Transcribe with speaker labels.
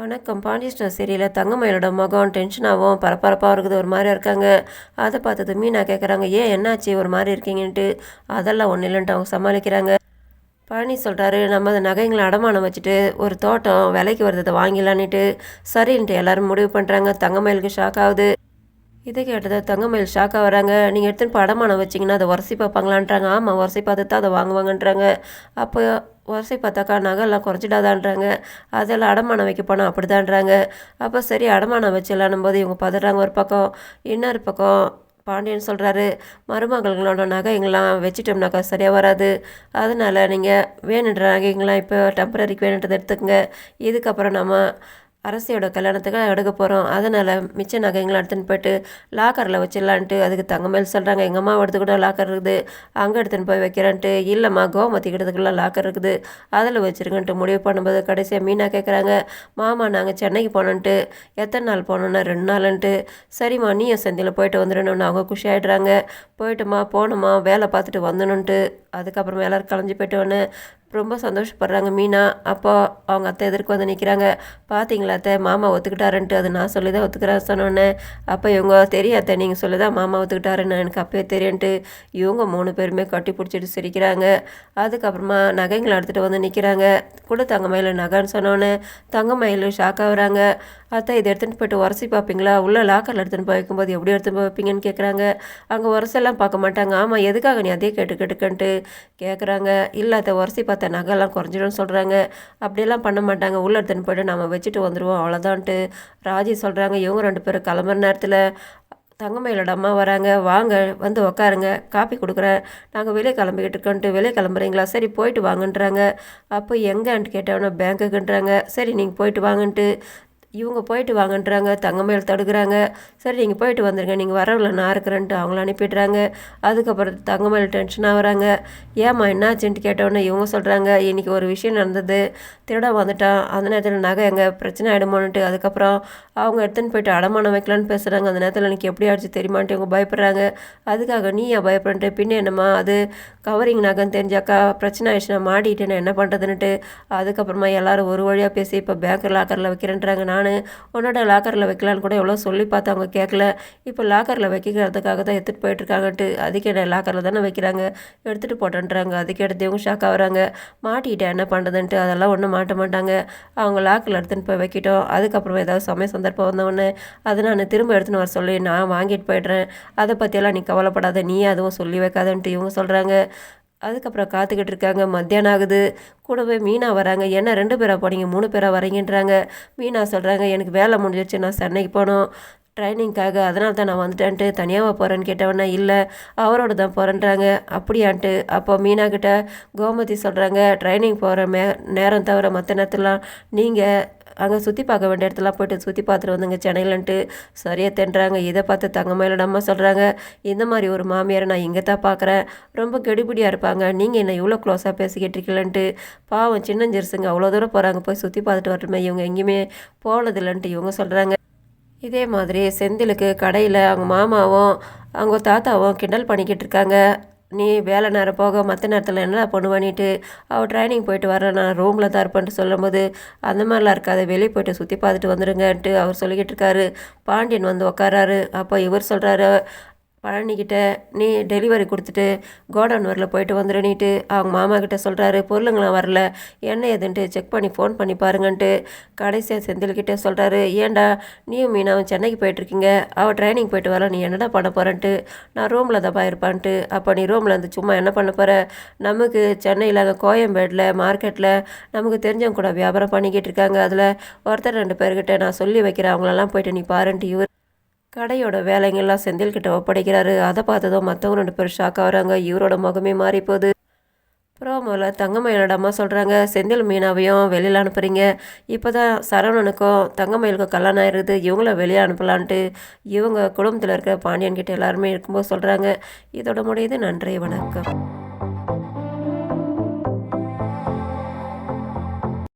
Speaker 1: வணக்கம். பாண்டியன் ஸ்டோர் சீரியலில் தங்கமயிலோட முகம் டென்ஷனாகவும் பரபரப்பாக இருக்குது. ஒரு மாதிரி இருக்காங்க. அதை பார்த்தது மீனா கேட்குறாங்க, ஏன் என்னாச்சு ஒரு மாதிரி இருக்கீங்கன்ட்டு. அதெல்லாம் ஒன்றும் இல்லைன்ட்டு அவங்க சமாளிக்கிறாங்க. பழனி சொல்கிறாரு, நம்ம அந்த நகைங்களை அடமானம் வச்சுட்டு ஒரு தோட்டம் விலைக்கு வருது வாங்கிடலான்னுட்டு. சரின்ட்டு எல்லாரும் முடிவு பண்ணுறாங்க. தங்கமயிலுக்கு ஷாக் ஆகுது. இதை கேட்டதை தங்கமயில் ஷாக்காக வராங்க. நீங்கள் எடுத்துன்னு இப்போ அடமானம் வச்சிங்கன்னா அதை உரசி பார்ப்பாங்களான்றாங்க. ஆமாம், உரசி பார்த்து தான் அதை வாங்குவாங்கன்றாங்க. அப்போ உரசி பார்த்தாக்கா நகைலாம் குறைச்சிடாதான்றாங்க. அதெல்லாம் அடமானம் வைக்க போனால் அப்படிதான்றாங்க. அப்போ சரி அடமானம் வச்சிடலான்னும் போது இவங்க பதறாங்க ஒரு பக்கம். இன்னொரு பக்கம் பாண்டியன் சொல்கிறாரு, மருமகளோட நகைங்களாம் வச்சிட்டோம்னாக்கா சரியாக வராது. அதனால் நீங்கள் வேணுன்ற நகைங்களாம் இப்போ டெம்பரரிக்கு வேணுன்றதை எடுத்துக்கங்க. இதுக்கப்புறம் நம்ம அரசியோட கல்யாணத்துக்கு எடுக்க போகிறோம். அதனால் மிச்ச நகைங்களை எடுத்துன்னு போய்ட்டு லாக்கரில் வச்சிடலான்ட்டு. அதுக்கு தங்கமயில் சொல்கிறாங்க, எங்கள் அம்மா எடுத்துக்கூட லாக்கர் இருக்குது, அங்கே எடுத்துன்னு போய் வைக்கிறேன்ட்டு. இல்லைம்மா, கோமதி கிட்டத்துக்குள்ள லாக்கர் இருக்குது, அதில் வச்சுருங்கன்ட்டு முடிவு பண்ணும்போது கடைசியாக மீனா கேட்குறாங்க, மாமா நாங்கள் சென்னைக்கு போனோன்ட்டு. எத்தனை நாள் போனோன்னா 2 நாளுன்ட்டு. சரிம்மா நீயும் செந்தியில் போயிட்டு வந்துடணும்னு அவங்க குஷி ஆகிடுறாங்க. போயிட்டுமா போகணுமா வேலை பார்த்துட்டு வந்துடணுன்ட்டு. அதுக்கப்புறமா எல்லோரும் கலைஞ்சி போய்ட்டோன்னு ரொம்ப சந்தோஷப்படுறாங்க மீனா. அப்போ அவங்க அத்தை எதிர்க்கு வந்து நிற்கிறாங்க. பார்த்தீங்களா அத்தை, மாமா ஒத்துக்கிட்டாருன்ட்டு. அது நான் சொல்லி தான் ஒத்துக்கிறேன் சொன்னோன்னே. அப்போ இவங்க தெரியும் அத்தை, நீங்கள் சொல்லி தான் மாமா ஒத்துக்கிட்டாருன்னு எனக்கு அப்போயே தெரியுன்ட்டு இவங்க 3 பேருமே கட்டி பிடிச்சிட்டு சிரிக்கிறாங்க. அதுக்கப்புறமா நகைங்களை எடுத்துகிட்டு வந்து நிற்கிறாங்க. கூட தங்கமயில் நகைன்னு சொன்னோன்னே தங்கமயில் ஷாக் ஆகுறாங்க. அத்தை இதை எடுத்துகிட்டு போய்ட்டு உரசி பார்ப்பீங்களா, உள்ளே லாக்கரில் எடுத்துகிட்டு போய் வைக்கும்போது எப்படி எடுத்துகிட்டு போய் வைப்பீங்கன்னு கேட்குறாங்க. அங்கே உரசெல்லாம் பார்க்க மாட்டாங்க. ஆமாம், எதுக்காக நீ அதே கேட்டுக்கன்ட்டு கேட்குறாங்க. இல்லை அத்தை, உரசி பார்த்த நகைலாம் குறைஞ்சிடும்னு சொல்கிறாங்க. அப்படியெல்லாம் பண்ண மாட்டாங்க, உள்ளே எடுத்துன்னு போய்ட்டு நம்ம வச்சுட்டு வந்துடுவோம் அவ்வளோதான்ட்டு ராஜி சொல்கிறாங்க. இவங்க 2 பேரும் கிளம்புற நேரத்தில் தங்கமயிலோட அம்மா வராங்க. வாங்க வந்து உக்காருங்க, காப்பி கொடுக்குறேன், நாங்கள் வெளியே கிளம்பிக்கிட்டு இருக்கோன்ட்டு. வெளியே கிளம்புறீங்களா, சரி போயிட்டு வாங்கன்றாங்க. அப்போ எங்கேன்ட்டு கேட்டவொன்னே பேங்க்குக்குன்றாங்க. சரி நீங்கள் போயிட்டு வாங்கன்ட்டு இவங்க போயிட்டு வாங்கன்றாங்க. தங்கமயில் தடுக்கிறாங்க. சரி நீங்கள் போயிட்டு வந்துடுங்க, நீங்கள் வரவில்லை நான் இருக்கிறேன்ட்டு அவங்கள அனுப்பிடுறாங்க. அதுக்கப்புறம் தங்கமயில் டென்ஷனாக வராங்க. ஏம்மா என்னாச்சுன்ட்டு கேட்டோன்னே இவங்க சொல்கிறாங்க, இன்றைக்கி ஒரு விஷயம் நடந்தது, திருட வந்துட்டான், அந்த நேரத்தில் நகை எங்கள் பிரச்சனை ஆகிடுமோன்ட்டு. அதுக்கப்புறம் அவங்க எடுத்துன்னு போயிட்டு அடமானம் வைக்கலான்னு பேசுகிறாங்க. அந்த நேரத்தில் எனக்கு எப்படி ஆச்சு தெரியுமான்ட்டு இவங்க பயப்படுறாங்க. அதுக்காக நீ ஏன் பயப்படுறன்ட்டு, பின்ன என்னம்மா அது கவரிங் நகைன்னு தெரிஞ்சாக்கா பிரச்சனை ஆயிடுச்சுன்னா மாட்டிட்டேன்னு என்ன பண்ணுறதுன்ட்டு. அதுக்கப்புறமா எல்லோரும் ஒரு வழியாக பேசி இப்போ பேங்க் லாக்கரில் வைக்கிறேன்றாங்க. நான் உன்னோட லாக்கரில் வைக்கலான்னு கூட எவ்வளோ சொல்லி பார்த்து அவங்க கேட்கல. இப்போ லாக்கரில் வைக்கிறதுக்காக தான் எடுத்துகிட்டு போயிட்டுருக்காங்கன்ட்டு. அதுக்கு என்ன லாக்கரில் தானே வைக்கிறாங்க, எடுத்துகிட்டு போட்டேன்றாங்க. அதுக்கு எடுத்தவங்க ஷாக் ஆகுறாங்க. மாட்டிக்கிட்டேன் என்ன பண்ணுறதுன்ட்டு. அதெல்லாம் ஒன்றும் மாட்ட மாட்டாங்க, அவங்க லாக்கரில் எடுத்துன்னு போய் வைக்கிட்டோம். அதுக்கப்புறம் ஏதாவது சமய சந்தர்ப்பம் வந்தவொடனே அதை நான் திரும்ப எடுத்துன்னு வர சொல்லி நான் வாங்கிட்டு போய்ட்றேன். அதை பற்றியெல்லாம் நீ கவலைப்படாத, நீ அதுவும் சொல்லி வைக்காதன்ட்டு இவங்க சொல்கிறாங்க. அதுக்கப்புறம் காத்துக்கிட்டு இருக்காங்க. மத்தியானம் ஆகுது. கூடவே மீனா வராங்க. என்ன 2 பேராக போனீங்க, 3 பேராக வரீங்கன்றாங்க. மீனா சொல்கிறாங்க, எனக்கு வேலை முடிஞ்சிருச்சு, நான் சென்னைக்கு போகணும் ட்ரைனிங்காக, அதனால தான் நான் வந்துட்டேன்ட்டு. தனியாக போகிறேன்னு கேட்டவொன்னே இல்லை அவரோட தான் போகிறேன்றாங்க. அப்படியான்ட்டு. அப்போ மீனா கிட்ட கோமதி சொல்கிறாங்க, ட்ரைனிங் போகிற நேரம் தவிர மற்ற நேரத்துலாம் நீங்கள் அங்கே சுற்றி பார்க்க வேண்டிய இடத்துலாம் போய்ட்டு சுற்றி பார்த்துட்டு வந்துங்க சென்னையிலன்ட்டு. சரியாக தென்றாங்க. இதை பார்த்து தங்கமயிலோட அம்மா சொல்கிறாங்க, இந்த மாதிரி ஒரு மாமியாரை நான் இங்கே தான் பார்க்குறேன், ரொம்ப கெடிபிடியாக இருப்பாங்க, நீங்கள் என்ன இவ்வளோ க்ளோஸாக பேசிக்கிட்டு இருக்கீங்களன்ட்டு. பாவம் சின்னஞ்சிருசுங்க அவ்வளோ தூரம் போகிறாங்க, போய் சுற்றி பார்த்துட்டு வரட்டுமே, இவங்க எங்கேயுமே போனதில்லைன்ட்டு இவங்க சொல்கிறாங்க. இதே மாதிரி செந்திலுக்கு கடையில் அவங்க மாமாவும் அவங்க தாத்தாவும் கிண்டல் பண்ணிக்கிட்டு இருக்காங்க. நீ வேலை நேரம் போக மற்ற நேரத்தில் என்ன பண்ணுவானிட்டு. அவள் ட்ரைனிங் போயிட்டு வரேன், நான் ரூமில் தான் இருப்பேன்ட்டு சொல்லும்போது, அந்த மாதிரிலாம் இருக்காது, வெளியே போய்ட்டு சுற்றி பார்த்துட்டு வந்துடுங்கன்ட்டு அவர் சொல்லிக்கிட்டு இருக்காரு. பாண்டியன் வந்து உக்காராரு. அப்போ இவர் சொல்கிறாரு பழனிக்கிட்ட, நீ டெலிவரி கொடுத்துட்டு கோடவுன் வரல போயிட்டு வந்துடுனிட்டு அவங்க மாமா கிட்ட சொல்கிறாரு. பொருளுங்களாம் வரல, என்ன ஏதுன்ட்டு செக் பண்ணி ஃபோன் பண்ணி பாருங்கன்ட்டு கடைசியாக செந்தில்கிட்டே சொல்கிறாரு. ஏன்டா நீயும் மீனாவும் சென்னைக்கு போயிட்டுருக்கீங்க, அவள் ட்ரைனிங் போயிட்டு வர, நீ என்னடா பண்ண போகிறன்ட்டு. நான் ரூமில் தான் இருப்பான்ட்டு. அப்போ நீ ரூமில் இருந்து சும்மா என்ன பண்ண போகிற, நமக்கு சென்னையில் அங்கே கோயம்பேடில் மார்க்கெட்டில் நமக்கு தெரிஞ்சவங்க கூட வியாபாரம் பண்ணிக்கிட்டு இருக்காங்க, அதில் ஒருத்தர் 2 பேர்கிட்ட நான் சொல்லி வைக்கிறேன், அவங்களெல்லாம் போயிட்டு நீ பாருன்ட்டு இவர் கடையோட வேலைங்கள்லாம் செந்தில்கிட்ட ஒப்படைக்கிறாரு. அதை பார்த்ததும் மற்றவங்க 2 பேர் ஷாக் ஆகுறாங்க. இவரோட முகமே மாறி போகுது. ப்ரோமோவில் தங்கமயிலோட அம்மா சொல்கிறாங்க, செந்தில் மீனாவையும் வெளியில் அனுப்புகிறீங்க, இப்போ தான் சரவணனுக்கும் தங்கமயிலுக்கும் கல்யாணம் ஆயிடுது, இவங்கள வெளியே அனுப்பலான்ட்டு இவங்க குடும்பத்தில் இருக்கிற பாண்டியன்கிட்ட எல்லாருமே இருக்கும்போது சொல்கிறாங்க. இதோட முடியுது. நன்றி, வணக்கம்.